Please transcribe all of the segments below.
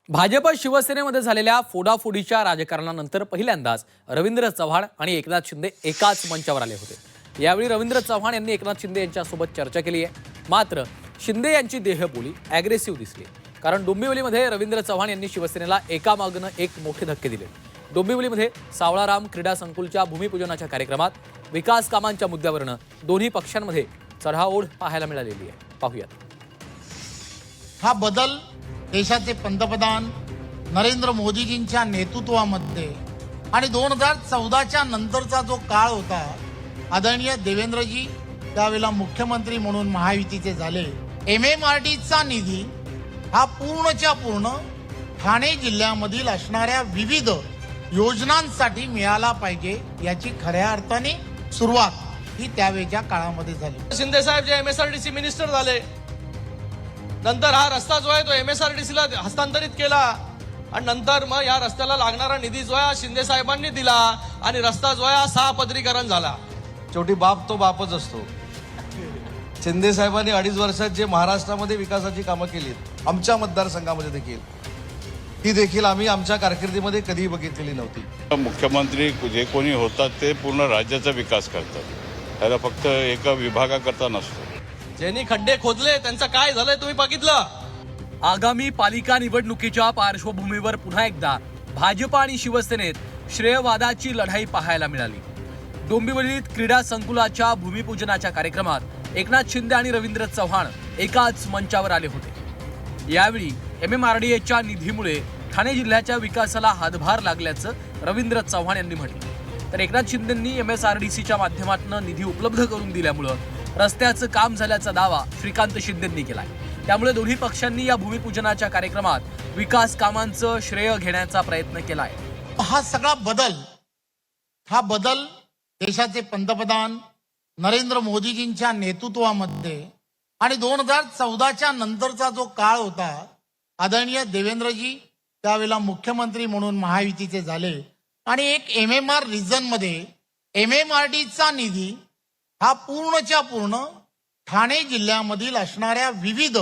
भाजप शिवसेनेमध्ये झालेल्या फोडाफोडीच्या राजकारणानंतर पहिल्यांदाच रवींद्र चव्हाण आणि एकनाथ शिंदे एकाच मंचावर आले होते। यावेळी रवींद्र चव्हाण यांनी एकनाथ शिंदे यांच्यासोबत चर्चा केली आहे। मात्र शिंदे यांची देहबोली अॅग्रेसिव्ह दिसली, कारण डोंबिवलीमध्ये रवींद्र चव्हाण यांनी शिवसेनेला एकामागून एक मोठे धक्के दिले। डोंबिवलीमध्ये सावळाराम क्रीडा संकुलच्या भूमिपूजनाच्या कार्यक्रमात विकास कामांच्या मुद्द्यावरून दोन्ही पक्षांमध्ये चढाओढ पाहायला मिळालेली आहे। पाहूयात। हा बदल देशाचे पंतप्रधान नरेंद्र मोदीजींच्या नेतृत्वामध्ये आणि 2014च्या नंतरचा जो काळ होता, आदरणीय देवेंद्रजी त्यावेळेला मुख्यमंत्री म्हणून महायुतीचे झाले। MMRDचा निधी हा पूर्णच्या पूर्ण ठाणे जिल्ह्यामधील असणाऱ्या विविध योजनांसाठी मिळाला पाहिजे, याची खऱ्या अर्थाने सुरुवात ही त्यावेळच्या काळामध्ये झाली। शिंदे साहेब जे MSRDC मिनिस्टर झाले, नंतर हा रस्ता जो आहे तो MSRDCला हस्तांतरित केला आणि नंतर मग या रस्त्याला लागणारा निधी जो आहे शिंदे साहेबांनी दिला आणि रस्ता जो आहे 6 पदरीकरण झाला। शेवटी बाप तो बापच असतो। शिंदे साहेबांनी 2.5 वर्षात जे महाराष्ट्रामध्ये विकासाची कामं केली, आमच्या मतदारसंघामध्ये देखील, ती देखील आम्ही आमच्या कारकिर्दीमध्ये कधीही बघितलेली नव्हती। मुख्यमंत्री जे कोणी होतात ते पूर्ण राज्याचा विकास करतात, त्याला फक्त एका विभागाकरता नसतो। ज्यांनी खड्डे खोदले त्यांचं काय झालंय तुम्ही बघितलं। आगामी पालिका निवडणुकीच्या पार्श्वभूमीवर पुन्हा एकदा भाजप आणि शिवसेनेत श्रेयवादाची लढाई पाहायला मिळाली। डोंबिवलीत क्रीडा संकुलाच्या भूमिपूजनाच्या कार्यक्रमात एकनाथ शिंदे आणि रवींद्र चव्हाण एकाच मंचावर आले होते। यावेळी MMRDAच्या निधीमुळे ठाणे जिल्ह्याच्या विकासाला हातभार लागल्याचं रवींद्र चव्हाण यांनी म्हटलं, तर एकनाथ शिंदेंनी MSRDCच्या माध्यमातून निधी उपलब्ध करून दिल्यामुळे रस्त्याचं काम झाल्याचा दावा श्रीकांत शिंदेंनी केलाय। त्यामुळे दोन्ही पक्षांनी या भूमिपूजनाच्या कार्यक्रमात विकास कामांचं श्रेय घेण्याचा प्रयत्न केलाय। हा बदल देशाचे पंतप्रधान नरेंद्र मोदीजींच्या नेतृत्वामध्ये आणि 2014च्या नंतरचा जो काळ होता, आदरणीय देवेंद्रजी त्यावेळेला मुख्यमंत्री म्हणून महायुतीचे झाले आणि एक MMR रिजनमध्ये MMRDचा निधी हा पूर्णच्या पूर्ण ठाणे जिल्ह्यामधील असणाऱ्या विविध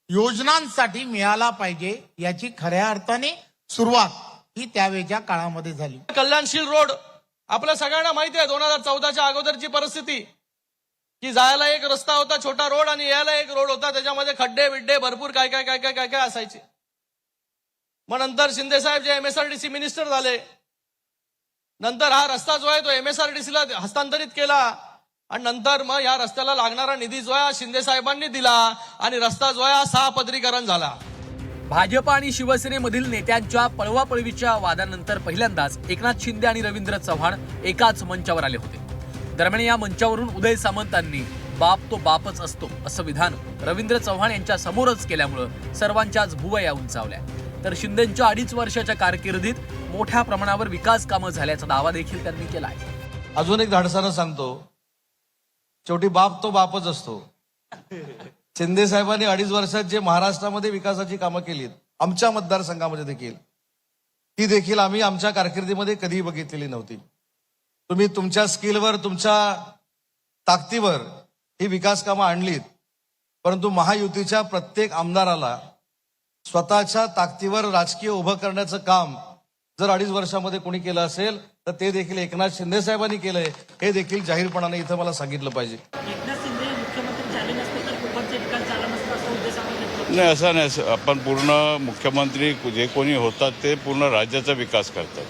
योजनांसाठी मिळाला पाहिजे, याची खऱ्या अर्थाने सुरुवात ही त्यावेळच्या काळामध्ये झाली। कल्याणशील रोड आपल्या सगळ्यांना माहिती आहे, 2014च्या अगोदरची परिस्थिती की जायला एक रस्ता होता छोटा रोड आणि यायला एक रोड होता, त्याच्यामध्ये खड्डे बिड्डे भरपूर काय काय काय काय काय काय असायचे। मग नंतर शिंदे साहेब जे MSRDC मिनिस्टर झाले, नंतर हा रस्ता जो आहे तो MSRDCला हस्तांतरित केला आणि नंतर मग या रस्त्याला लागणारा निधी जो आहे शिंदे साहेबांनी दिला आणि रस्ता जो आहे 6 पदरीकरण झाला। भाजप आणि शिवसेनेमधील नेत्यांच्या पळवापळवीच्या वादानंतर पहिल्यांदाच एकनाथ शिंदे आणि रवींद्र चव्हाण एकाच मंचावर आले होते। दरम्यान या मंचावरून उदय सामंतांनी बाप तो बापच असतो असं विधान रवींद्र चव्हाण यांच्या समोरच केल्यामुळे सर्वांच्याच भुवया उंचावल्या। तर शिंदेंच्या 2.5 वर्षाच्या कारकिर्दीत मोठ्या प्रमाणावर विकास कामं झाल्याचा दावा देखील त्यांनी केलाय। अजून एक धाडसानं सांगतो, शेवटी बाप तो बापच असतो। शिंदे साहेबांनी 2.5 वर्षात जे महाराष्ट्रामध्ये विकासाची कामं केली, आमच्या मतदारसंघामध्ये देखील, ती देखील आम्ही आमच्या कारकिर्दीमध्ये कधीही बघितलेली नव्हती। तुम्ही तुमच्या स्किलवर, तुमच्या ताकदीवर ही विकास कामं आणलीत, परंतु महायुतीच्या प्रत्येक आमदाराला स्वतःच्या ताकदीवर राजकीय उभं करण्याचं काम जर 2.5 वर्षामध्ये कोणी केलं असेल तर ते देखील एकनाथ शिंदे साहेबांनी केलंय, हे देखील जाहीरपणाने इथं मला सांगितलं पाहिजे। एकनाथ शिंदे मुख्यमंत्री झाले नसते तर कोकणचा विकास झाला नसता असं उद्देश आपण नाही, असं नाही। आपण पूर्ण मुख्यमंत्री जे कोणी होतात ते पूर्ण राज्याचा विकास करतात,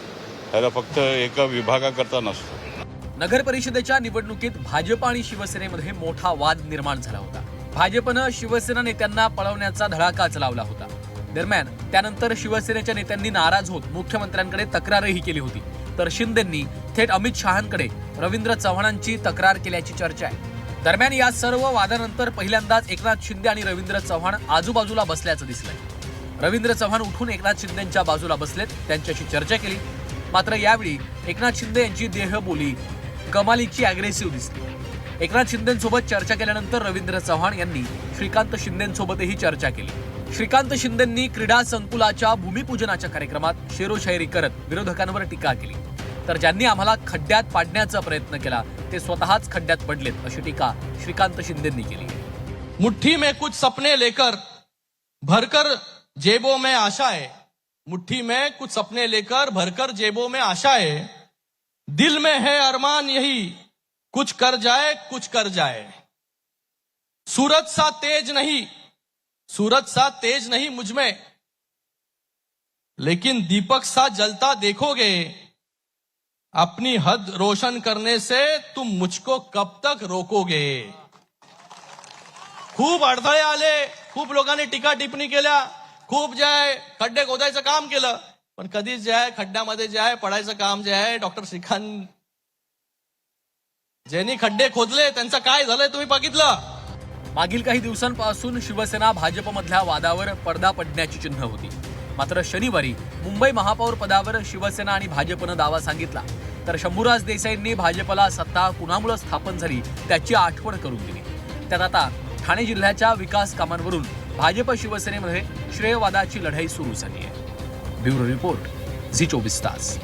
त्याला फक्त एका विभागाकरता नसतो। नगर परिषदेच्या निवडणुकीत भाजप आणि शिवसेनेमध्ये मोठा वाद निर्माण झाला होता। भाजपनं शिवसेना नेत्यांना पळवण्याचा धडाकाच लावला होता। दरम्यान त्यानंतर शिवसेनेच्या नेत्यांनी नाराज होत मुख्यमंत्र्यांकडे तक्रारही केली होती, तर शिंदेंनी थेट अमित शहांकडे रवींद्र चव्हाणांची तक्रार केल्याची चर्चा आहे। दरम्यान या सर्व वादानंतर पहिल्यांदाच एकनाथ शिंदे आणि रवींद्र चव्हाण आजूबाजूला बसल्याचं दिसलंय। रवींद्र चव्हाण उठून एकनाथ शिंदेंच्या बाजूला बसलेत, त्यांच्याशी चर्चा केली। मात्र यावेळी एकनाथ शिंदे यांची देहबोली कमालीची अॅग्रेसिव्ह दिसली। एकनाथ शिंदेंसोबत चर्चा केल्यानंतर रवींद्र चव्हाण यांनी श्रीकांत शिंदेंसोबतही चर्चा केली। श्रीकांत शिंदेंनी क्रीडा संकुलाच्या भूमिपूजनाच्या कार्यक्रमात शेरोशायरी करत विरोधकांवर टीका केली, तर ज्यांनी आम्हाला खड्ड्यात पाडण्याचा प्रयत्न केला ते स्वतःच खड्ड्यात पडलेत अशी टीका श्रीकांत शिंदेंनी केली। मुट्ठी में कुछ सपने लेकर भरकर जेबों में आशाएं, मुट्ठी में कुछ सपने लेकर भरकर जेबों में आशाएं, दिल में है अरमान यही कुछ कर जाए। सूरज सा तेज नहीं मुझ में, लेकिन दीपक सा जलता देखोगे। अपनी हद रोशन करने से तुम मुझको कब तक रोकोगे। खूप अडथळे आले, खूप लोकांनी टीका टिप्पणी केल्या, खूप जे आहे खड्डे खोदायचं काम केलं, पण कधीच जे आहे खड्ड्यामध्ये जे आहे पडायचं काम जे आहे डॉक्टर श्रीकांत ज्यांनी खड्डे खोदले त्यांचं काय झालंय तुम्ही बघितलं। मागील काही दिवसांपासून शिवसेना भाजपमधल्या वादावर पडदा पडण्याची चिन्ह होती। मात्र शनिवारी मुंबई महापौर पदावर शिवसेना आणि भाजपनं दावा सांगितला, तर शंभूराज देसाईंनी भाजपला सत्ता कुणामुळे स्थापन झाली त्याची आठवण करून दिली। त्यात आता ठाणे जिल्ह्याच्या विकास कामांवरून भाजप शिवसेनेमध्ये श्रेयवादाची लढाई सुरू झाली आहे। ब्युरो रिपोर्ट, झी 24 तास।